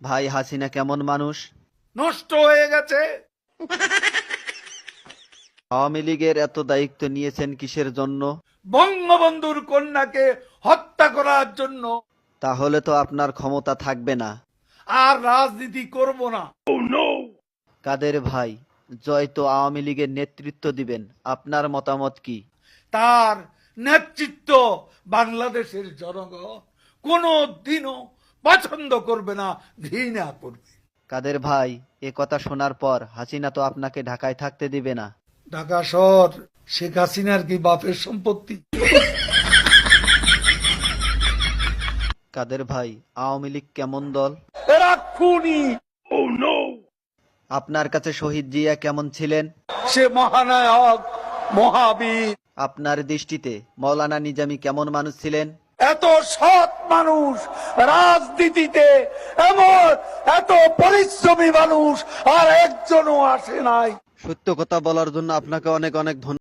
ভাই হাসিনা কেমন মানুষ? নষ্ট হয়ে গেছে। আওয়ামী লীগের এত দায়িত্ব নিয়েছেন কিসের জন্য? বঙ্গবন্ধুর কন্যাকে হত্যা করার জন্য। তাহলে তো আপনার ক্ষমতা থাকবে না। আর রাজনীতি করব না। কাদের ভাই, জয় তো আওয়ামী লীগের নেতৃত্ব দিবেন, আপনার মতামত কি? তার নেতৃত্ব বাংলাদেশের জনগণ কোনো দিনও পছন্দ করবে না, ঘৃণা করবে। কাদের ভাই, এ কথা শোনার পর হাসিনা তো আপনাকে ঢাকায় থাকতে দিবে না। ঢাকা শহর শেখ হাসিনার কি বাপের সম্পত্তি? কাদের ভাই, আওয়ামী লীগ কেমন দল? এরা খুনি। আপনার কাছে শহীদ জিয়া কেমন ছিলেন? সে মহানায়ক, মহাবীর। আপনার দৃষ্টিতে মৌলানা নিজামী কেমন মানুষ ছিলেন? এত সৎ মানুষ রাজনীতিতে, এমন এত পরিশ্রমী মানুষ আর একজনও আসে নাই। সত্য কথা বলার জন্য আপনাকে অনেক অনেক ধন্যবাদ।